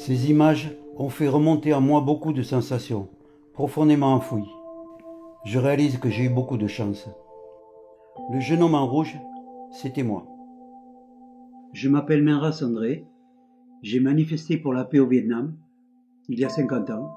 Ces images ont fait remonter en moi beaucoup de sensations, profondément enfouies. Je réalise que j'ai eu beaucoup de chance. Le jeune homme en rouge, c'était moi. Je m'appelle Menras André. J'ai manifesté pour la paix au Vietnam, il y a 50 ans,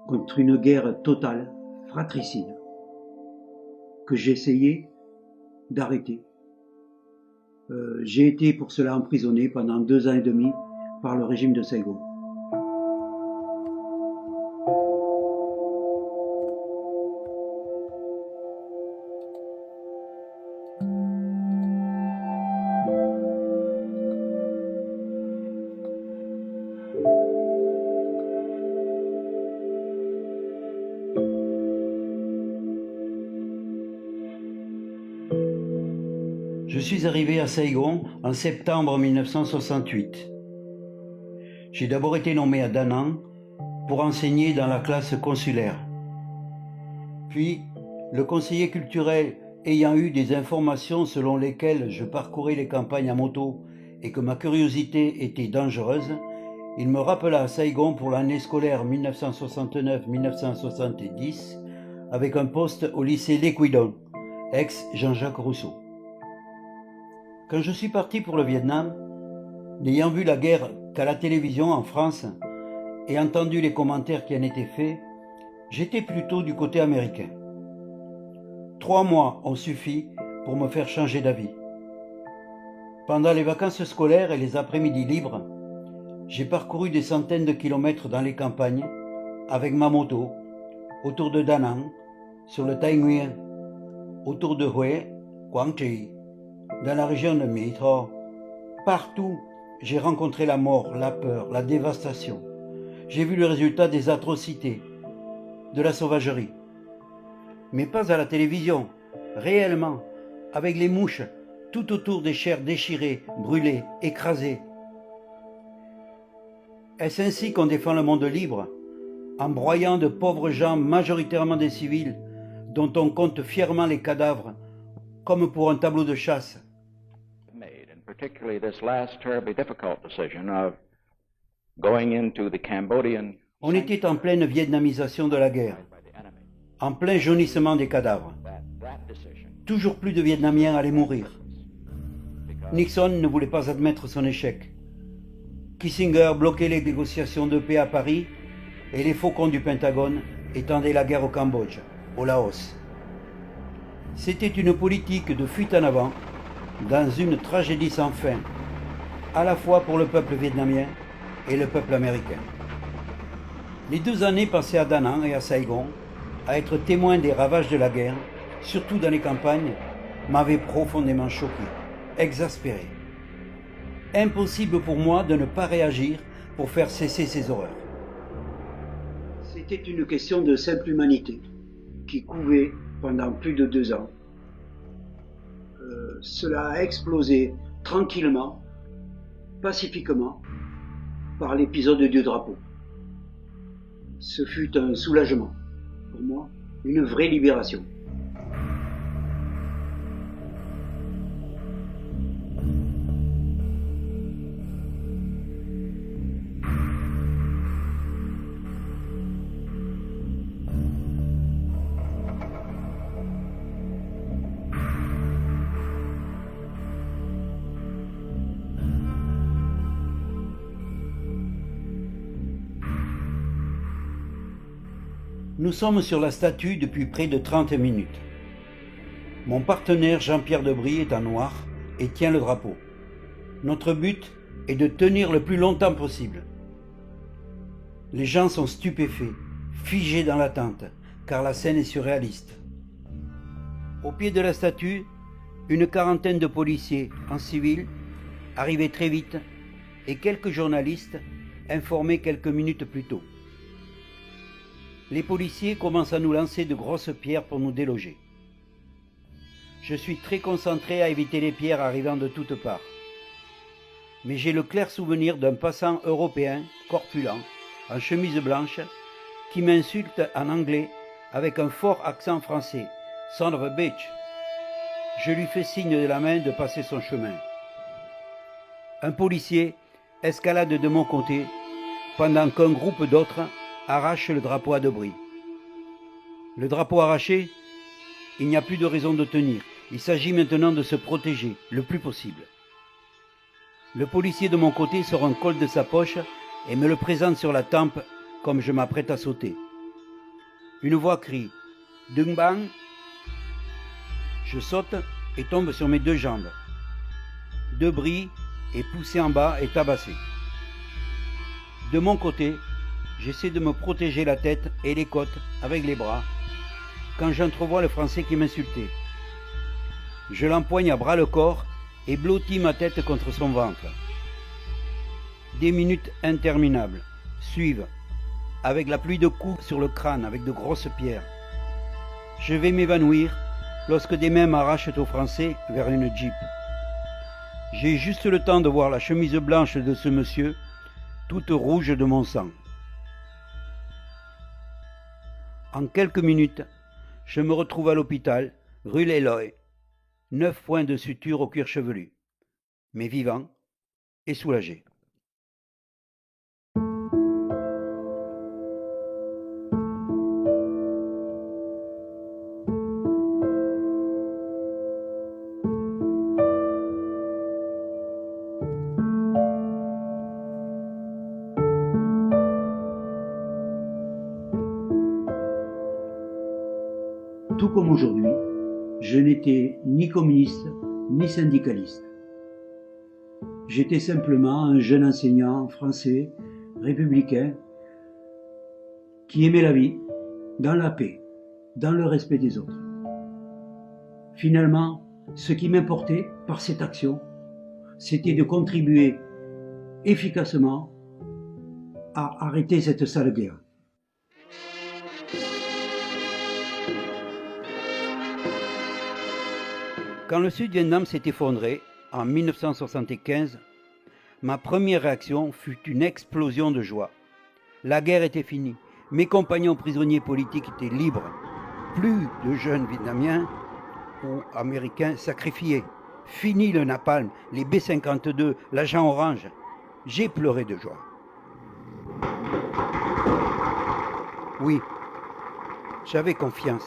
contre une guerre totale, fratricide, que j'ai essayé d'arrêter. J'ai été pour cela emprisonné pendant 2 ans et demi par le régime de Saigon. Je suis arrivé à Saigon en septembre 1968. J'ai d'abord été nommé à Da Nang pour enseigner dans la classe consulaire. Puis, le conseiller culturel ayant eu des informations selon lesquelles je parcourais les campagnes à moto et que ma curiosité était dangereuse, il me rappela à Saigon pour l'année scolaire 1969-1970 avec un poste au lycée Léquidon, ex-Jean-Jacques Rousseau. Quand je suis parti pour le Vietnam, n'ayant vu la guerre qu'à la télévision en France et entendu les commentaires qui en étaient faits, j'étais plutôt du côté américain. 3 mois ont suffi pour me faire changer d'avis. Pendant les vacances scolaires et les après-midi libres, j'ai parcouru des centaines de kilomètres dans les campagnes avec ma moto, autour de Da Nang, sur le Tay Nguyen, autour de Hue, Quang Tri, dans la région de My Tho. Partout, j'ai rencontré la mort, la peur, la dévastation. J'ai vu le résultat des atrocités, de la sauvagerie. Mais pas à la télévision, réellement, avec les mouches tout autour des chairs déchirées, brûlées, écrasées. Est-ce ainsi qu'on défend le monde libre, en broyant de pauvres gens, majoritairement des civils, dont on compte fièrement les cadavres, comme pour un tableau de chasse? Particularly this last terribly difficult decision of going into the Cambodian. On était en pleine vietnamisation de la guerre, en plein jaunissement des cadavres. Toujours plus de Vietnamiens allaient mourir. Nixon ne voulait pas admettre son échec. Kissinger bloquait les négociations de paix à Paris et les faucons du Pentagone étendaient la guerre au Cambodge, au Laos. C'était une politique de fuite en avant dans une tragédie sans fin, à la fois pour le peuple vietnamien et le peuple américain. Les 2 années passées à Da Nang et à Saigon, à être témoin des ravages de la guerre, surtout dans les campagnes, m'avaient profondément choqué, exaspéré. Impossible pour moi de ne pas réagir pour faire cesser ces horreurs. C'était une question de simple humanité qui couvait pendant plus de 2 ans. Cela a explosé tranquillement, pacifiquement, par l'épisode du drapeau. Ce fut un soulagement, pour moi, une vraie libération. Nous sommes sur la statue depuis près de 30 minutes. Mon partenaire Jean-Pierre Debris est en noir et tient le drapeau. Notre but est de tenir le plus longtemps possible. Les gens sont stupéfaits, figés dans l'attente, car la scène est surréaliste. Au pied de la statue, une quarantaine de policiers en civil arrivaient très vite et quelques journalistes informés quelques minutes plus tôt. Les policiers commencent à nous lancer de grosses pierres pour nous déloger. Je suis très concentré à éviter les pierres arrivant de toutes parts. Mais j'ai le clair souvenir d'un passant européen, corpulent, en chemise blanche, qui m'insulte en anglais avec un fort accent français. « Son of a bitch !» Je lui fais signe de la main de passer son chemin. Un policier escalade de mon côté pendant qu'un groupe d'autres arrache le drapeau à Debris. Le drapeau arraché, il n'y a plus de raison de tenir. Il s'agit maintenant de se protéger le plus possible. Le policier de mon côté sort un col de sa poche et me le présente sur la tempe comme je m'apprête à sauter. Une voix crie « Dung bang !» Je saute et tombe sur mes deux jambes. Debris est poussé en bas et tabassé. De mon côté, j'essaie de me protéger la tête et les côtes avec les bras quand j'entrevois le Français qui m'insultait. Je l'empoigne à bras le corps et blottis ma tête contre son ventre. Des minutes interminables suivent, avec la pluie de coups sur le crâne avec de grosses pierres. Je vais m'évanouir lorsque des mains m'arrachent au Français vers une Jeep. J'ai juste le temps de voir la chemise blanche de ce monsieur, toute rouge de mon sang. En quelques minutes, je me retrouve à l'hôpital, rue Leloy, 9 points de suture au cuir chevelu, mais vivant et soulagé. Tout comme aujourd'hui, je n'étais ni communiste ni syndicaliste. J'étais simplement un jeune enseignant français, républicain, qui aimait la vie, dans la paix, dans le respect des autres. Finalement, ce qui m'importait par cette action, c'était de contribuer efficacement à arrêter cette sale guerre. Quand le Sud-Vietnam s'est effondré, en 1975, ma première réaction fut une explosion de joie. La guerre était finie. Mes compagnons prisonniers politiques étaient libres. Plus de jeunes Vietnamiens ou Américains sacrifiés. Fini le napalm, les B-52, l'agent orange. J'ai pleuré de joie. Oui, j'avais confiance.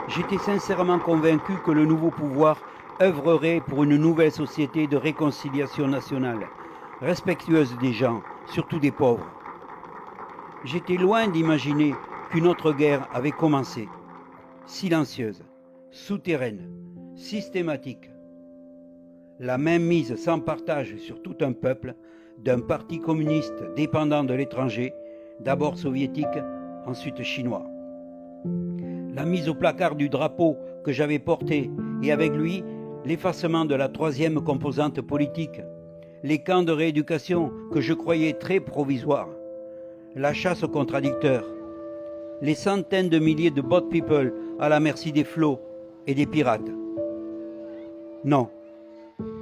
J'étais sincèrement convaincu que le nouveau pouvoir œuvrerait pour une nouvelle société de réconciliation nationale, respectueuse des gens, surtout des pauvres. J'étais loin d'imaginer qu'une autre guerre avait commencé, silencieuse, souterraine, systématique. La mainmise sans partage sur tout un peuple, d'un parti communiste dépendant de l'étranger, d'abord soviétique, ensuite chinois. La mise au placard du drapeau que j'avais porté et avec lui l'effacement de la troisième composante politique, les camps de rééducation que je croyais très provisoires, la chasse aux contradicteurs, les centaines de milliers de boat people à la merci des flots et des pirates. Non,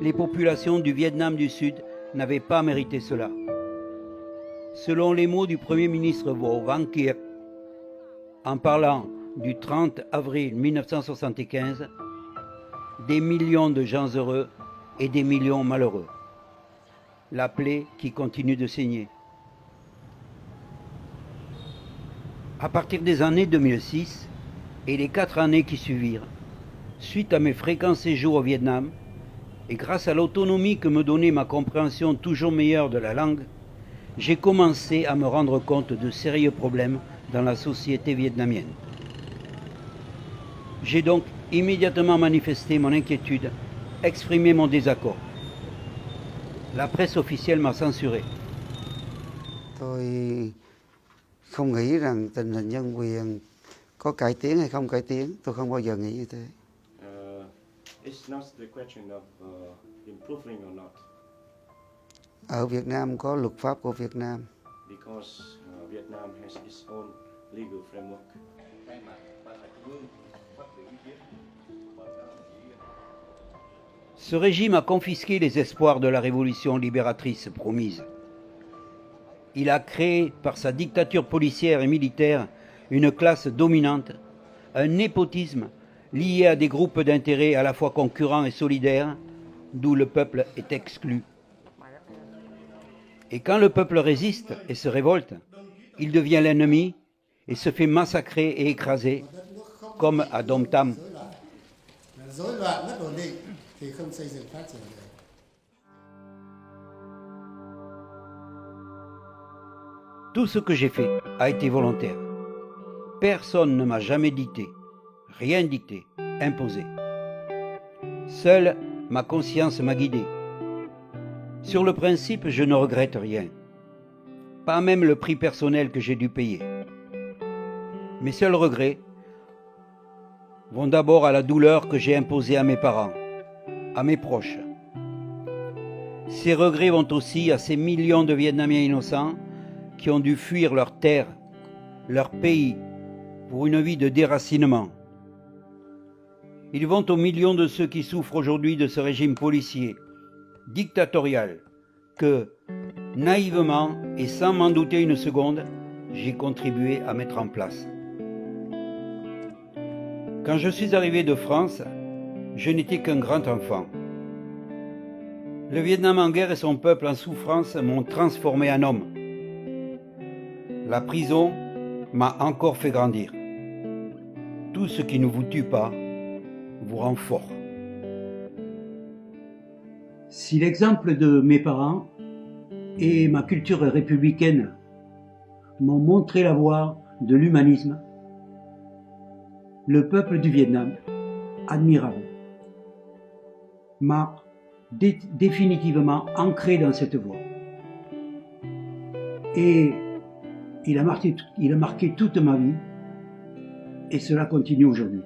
les populations du Vietnam du Sud n'avaient pas mérité cela. Selon les mots du Premier ministre Vo Van Kiek, en parlant du 30 avril 1975, des millions de gens heureux et des millions malheureux. La plaie qui continue de saigner. À partir des années 2006 et les 4 années qui suivirent, suite à mes fréquents séjours au Vietnam, et grâce à l'autonomie que me donnait ma compréhension toujours meilleure de la langue, j'ai commencé à me rendre compte de sérieux problèmes dans la société vietnamienne. J'ai donc immédiatement manifesté mon inquiétude, exprimé mon désaccord. La presse officielle m'a censuré. Tôi không nghĩ rằng tình hình nhân quyền có cải tiến hay không cải tiến, tôi không bao giờ nghĩ như thế. It's not the question of improving or not. Ở Việt Nam có luật pháp của Việt Nam. Because Vietnam has its own legal framework. Ce régime a confisqué les espoirs de la révolution libératrice promise. Il a créé, par sa dictature policière et militaire, une classe dominante, un népotisme lié à des groupes d'intérêts à la fois concurrents et solidaires, d'où le peuple est exclu. Et quand le peuple résiste et se révolte, il devient l'ennemi et se fait massacrer et écraser, comme à Dom Tam. Rối loạn mất ổn định thì không xây dựng phát triển được. Tout ce que j'ai fait a été volontaire. Personne ne m'a jamais dicté, rien dicté, imposé. Seule ma conscience m'a guidé. Sur le principe, je ne regrette rien. Pas même le prix personnel que j'ai dû payer. Mes seuls regrets vont d'abord à la douleur que j'ai imposée à mes parents, à mes proches. Ces regrets vont aussi à ces millions de Vietnamiens innocents qui ont dû fuir leur terre, leur pays, pour une vie de déracinement. Ils vont aux millions de ceux qui souffrent aujourd'hui de ce régime policier, dictatorial, que, naïvement et sans m'en douter une seconde, j'ai contribué à mettre en place. Quand je suis arrivé de France, je n'étais qu'un grand enfant. Le Vietnam en guerre et son peuple en souffrance m'ont transformé en homme. La prison m'a encore fait grandir. Tout ce qui ne vous tue pas vous rend fort. Si l'exemple de mes parents et ma culture républicaine m'ont montré la voie de l'humanisme, le peuple du Vietnam, admirable, m'a définitivement ancré dans cette voie. Et il a marqué toute ma vie, et cela continue aujourd'hui.